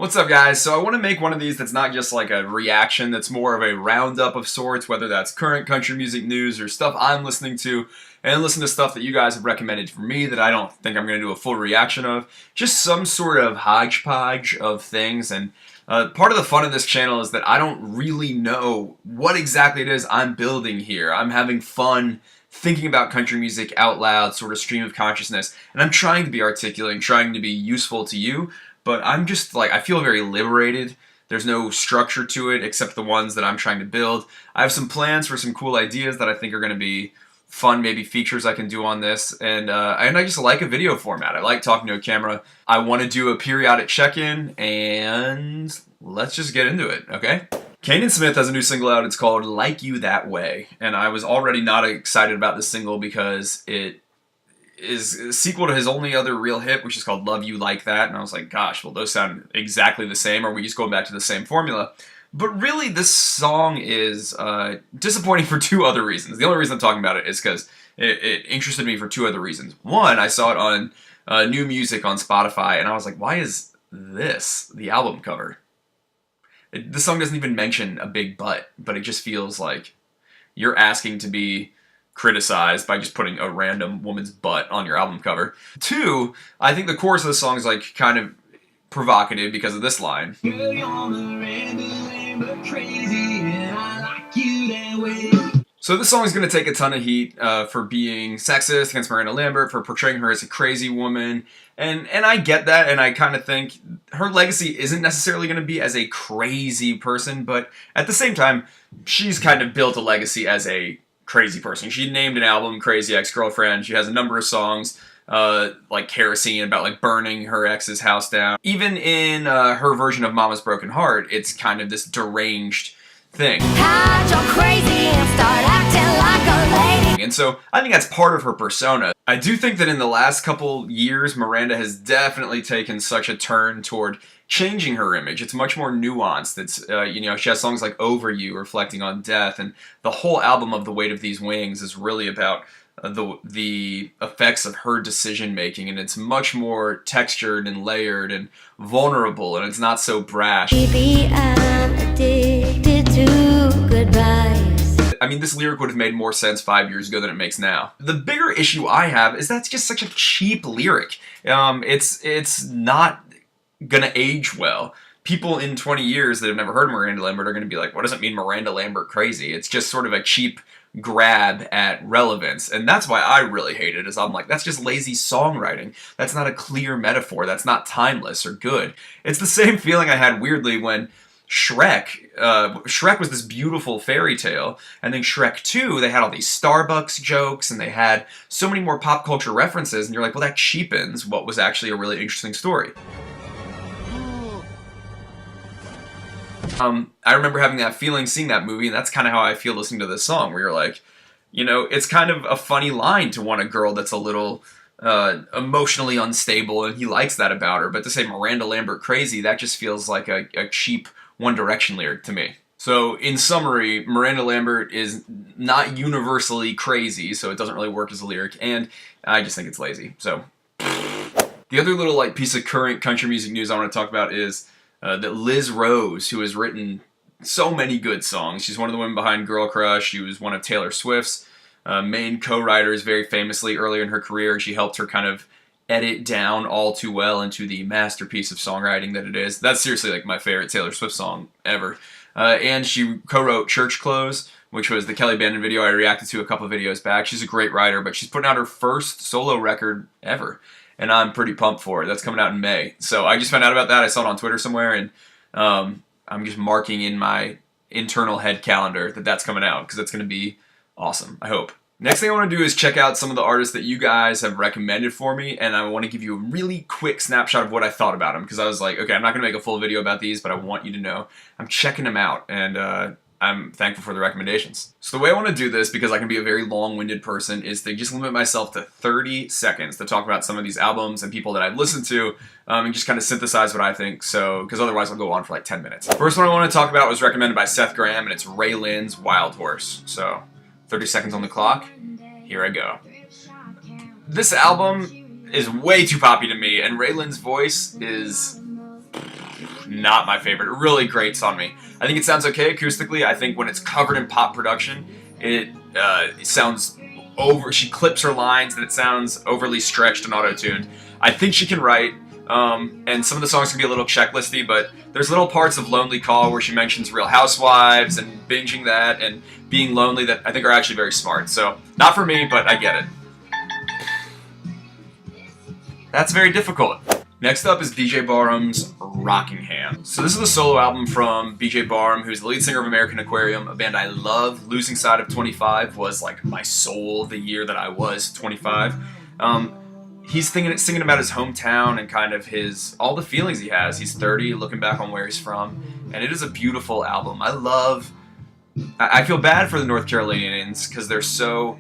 What's up, guys? So I want to make one of these that's not just like a reaction, that's more of a roundup of sorts, whether that's current country music news or stuff I'm listening to, and listen to stuff that you guys have recommended for me that I don't think I'm going to do a full reaction of. Just some sort of hodgepodge of things, and part of the fun of this channel is that I don't really know what exactly it is I'm building here. I'm having fun thinking about country music out loud, sort of stream of consciousness, and I'm trying to be articulate and trying to be useful to you. But I'm just like, I feel very liberated. There's no structure to it except the ones that I'm trying to build. I have some plans for some cool ideas that I think are going to be fun, maybe features I can do on this. And I just like a video format. I like talking to a camera. I want to do a periodic check-in, and let's just get into it, okay? Canaan Smith has a new single out. It's called Like You That Way. And I was already not excited about this single because it is a sequel to his only other real hit, which is called Love You Like That, and I was like, gosh, well, those sound exactly the same, or are we just going back to the same formula? But really, this song is disappointing for two other reasons. The only reason I'm talking about it is because it interested me for two other reasons. One, I saw it on New Music on Spotify, and I was like, why is this the album cover? The song doesn't even mention a big butt, but it just feels like you're asking to be criticized by just putting a random woman's butt on your album cover. Two, I think the chorus of the song is like kind of provocative because of this line. Girl, you're Miranda Lambert crazy, and I like you that way. So this song is going to take a ton of heat for being sexist against Miranda Lambert, for portraying her as a crazy woman, and I get that, and I kind of think her legacy isn't necessarily going to be as a crazy person, but at the same time, she's kind of built a legacy as a crazy person. She named an album Crazy Ex-Girlfriend. She has a number of songs like Kerosene, about like burning her ex's house down. Even in her version of Mama's Broken Heart, it's kind of this deranged thing. Hide your crazy and start acting like a lady. And so I think that's part of her persona. I do think that in the last couple years, Miranda has definitely taken such a turn toward changing her image. It's much more nuanced. It's, you know, she has songs like Over You, reflecting on death, and the whole album of The Weight of These Wings is really about the effects of her decision making, and it's much more textured and layered and vulnerable, and it's not so brash. Baby, I'm addicted to goodbyes. I mean, this lyric would have made more sense 5 years ago than it makes now. The bigger issue I have is that's just such a cheap lyric. It's not gonna age well. People in 20 years that have never heard Miranda Lambert are gonna be like, what does it mean Miranda Lambert crazy? It's just sort of a cheap grab at relevance, and that's why I really hate it, is I'm like, that's just lazy songwriting. That's not a clear metaphor. That's not timeless or good. It's the same feeling I had weirdly when Shrek was this beautiful fairy tale, and then Shrek 2, they had all these Starbucks jokes, and they had so many more pop culture references, and you're like, well, that cheapens what was actually a really interesting story. I remember having that feeling seeing that movie, and that's kind of how I feel listening to this song, where you're like, you know, it's kind of a funny line to want a girl that's a little emotionally unstable, and he likes that about her, but to say Miranda Lambert crazy, that just feels like a cheap One Direction lyric to me. So, in summary, Miranda Lambert is not universally crazy, so it doesn't really work as a lyric, and I just think it's lazy. So, the other little like piece of current country music news I want to talk about is that Liz Rose, who has written so many good songs, she's one of the women behind Girl Crush. She was one of Taylor Swift's main co-writers very famously earlier in her career, and she helped her kind of edit down All Too Well into the masterpiece of songwriting that it is. That's seriously like my favorite Taylor Swift song ever. And she co-wrote Church Clothes, which was the Kelly Bandon video I reacted to a couple of videos back. She's a great writer, but she's putting out her first solo record ever, and I'm pretty pumped for it. That's coming out in May. So I just found out about that. I saw it on Twitter somewhere, and I'm just marking in my internal head calendar that that's coming out, because it's going to be awesome, I hope. Next thing I want to do is check out some of the artists that you guys have recommended for me, and I want to give you a really quick snapshot of what I thought about them, because I was like, okay, I'm not going to make a full video about these, but I want you to know I'm checking them out, and I'm thankful for the recommendations. So the way I want to do this, because I can be a very long-winded person, is to just limit myself to 30 seconds to talk about some of these albums and people that I've listened to, and just kind of synthesize what I think, so, because otherwise I'll go on for like 10 minutes. First one I want to talk about was recommended by Seth Graham, and it's RaeLynn's Wildhorse. So, 30 seconds on the clock, here I go. This album is way too poppy to me, and RaeLynn's voice is not my favorite. It really grates on me. I think it sounds okay acoustically. I think when it's covered in pop production, it sounds over. She clips her lines and it sounds overly stretched and auto-tuned. I think she can write, and some of the songs can be a little checklisty, but there's little parts of Lonely Call where she mentions Real Housewives and binging that and being lonely that I think are actually very smart. So, not for me, but I get it. That's very difficult. Next up is BJ Barham's Rockingham. So this is the solo album from BJ Barham, who's the lead singer of American Aquarium, a band I love. Losing Side of 25 was like my soul the year that I was 25. He's singing about his hometown and kind of all the feelings he has. He's 30, looking back on where he's from, and it is a beautiful album. I feel bad for the North Carolinians because they're so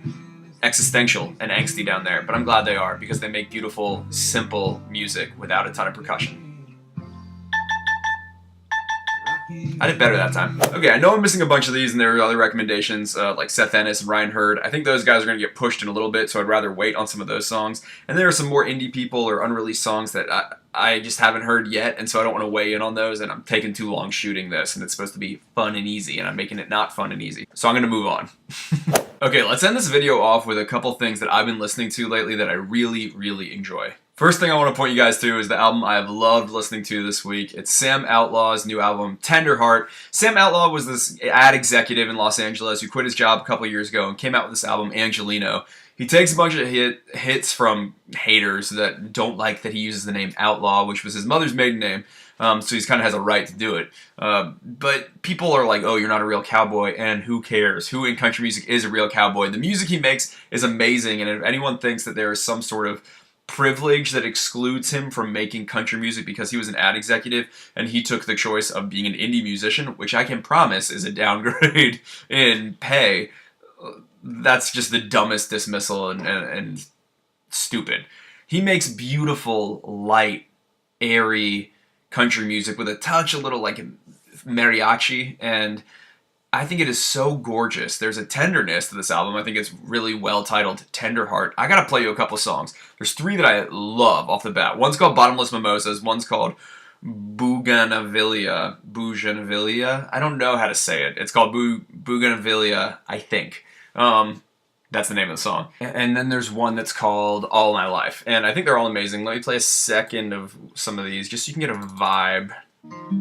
existential and angsty down there, but I'm glad they are because they make beautiful, simple music without a ton of percussion. I did better that time. Okay, I know I'm missing a bunch of these and there are other recommendations like Seth Ennis and Ryan Hurd. I think those guys are going to get pushed in a little bit, so I'd rather wait on some of those songs. And there are some more indie people or unreleased songs that I just haven't heard yet, and so I don't want to weigh in on those, and I'm taking too long shooting this, and it's supposed to be fun and easy, and I'm making it not fun and easy. So I'm going to move on. Okay, let's end this video off with a couple things that I've been listening to lately that I really, really enjoy. First thing I want to point you guys to is the album I have loved listening to this week. It's Sam Outlaw's new album, Tender Heart. Sam Outlaw was this ad executive in Los Angeles who quit his job a couple years ago and came out with this album, Angelino. He takes a bunch of hits from haters that don't like that he uses the name Outlaw, which was his mother's maiden name, so he kind of has a right to do it. But people are like, oh, you're not a real cowboy, and who cares? Who in country music is a real cowboy? The music he makes is amazing, and if anyone thinks that there is some sort of privilege that excludes him from making country music because he was an ad executive and he took the choice of being an indie musician, which I can promise is a downgrade in pay, that's just the dumbest dismissal and stupid. He makes beautiful, light, airy country music with a touch a little like mariachi, and I think it is so gorgeous. There's a tenderness to this album. I think it's really well titled Tender Heart. I gotta play you a couple songs. There's three that I love off the bat. One's called Bottomless Mimosas. One's called Bougainvillea. I don't know how to say it. It's called Bougainvillea, I think. That's the name of the song. And then there's one that's called All My Life. And I think they're all amazing. Let me play a second of some of these just so you can get a vibe.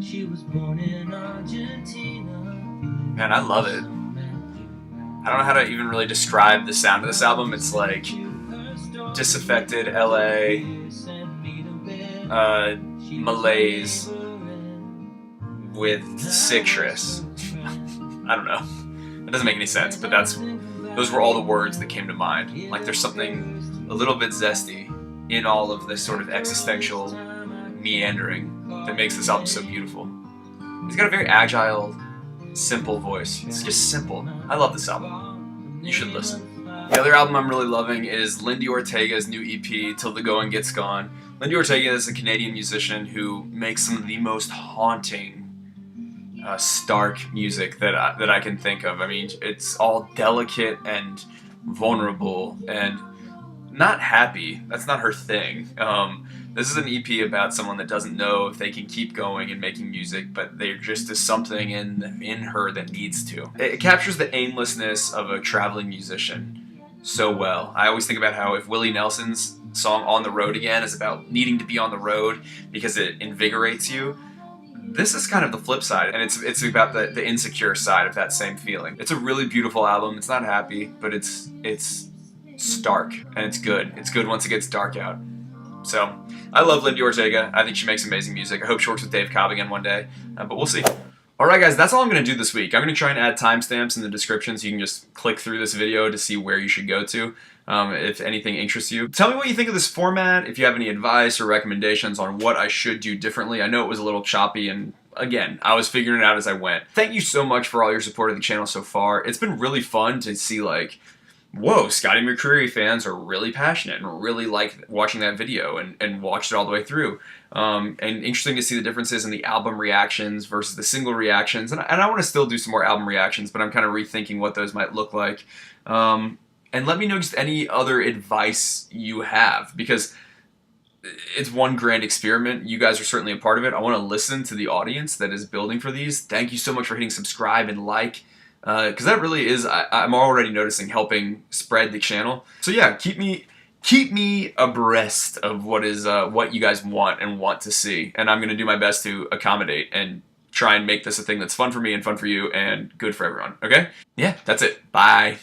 She was born in Argentina. Man, I love it. I don't know how to even really describe the sound of this album. It's like disaffected LA, malaise with citrus. I don't know. It doesn't make any sense, but those were all the words that came to mind. Like there's something a little bit zesty in all of this sort of existential meandering that makes this album so beautiful. He's got a very agile, simple voice. It's just simple. I love this album. You should listen. The other album I'm really loving is Lindi Ortega's new EP, Till the Going Gets Gone. Lindi Ortega is a Canadian musician who makes some of the most haunting, stark music that I can think of. I mean, it's all delicate and vulnerable and not happy. That's not her thing. This is an EP about someone that doesn't know if they can keep going and making music, but there just is something in her that needs to. It captures the aimlessness of a traveling musician so well. I always think about how if Willie Nelson's song On the Road Again is about needing to be on the road because it invigorates you, this is kind of the flip side, and it's about the insecure side of that same feeling. It's a really beautiful album. It's not happy, but it's stark, and it's good. It's good once it gets dark out. So, I love Lindi Ortega. I think she makes amazing music. I hope she works with Dave Cobb again one day, but we'll see. Alright guys, that's all I'm going to do this week. I'm going to try and add timestamps in the description so you can just click through this video to see where you should go to if anything interests you. Tell me what you think of this format, if you have any advice or recommendations on what I should do differently. I know it was a little choppy, and again, I was figuring it out as I went. Thank you so much for all your support of the channel so far. It's been really fun to see, like, whoa, Scotty McCreery fans are really passionate and really like watching that video and watched it all the way through. And interesting to see the differences in the album reactions versus the single reactions. And I want to still do some more album reactions, but I'm kind of rethinking what those might look like. And let me know just any other advice you have, because it's one grand experiment. You guys are certainly a part of it. I want to listen to the audience that is building for these. Thank you so much for hitting subscribe and like, because that really is, I'm already noticing, helping spread the channel. So yeah, keep me abreast of what you guys want and want to see, and I'm going to do my best to accommodate and try and make this a thing that's fun for me and fun for you and good for everyone. Okay? Yeah, that's it. Bye.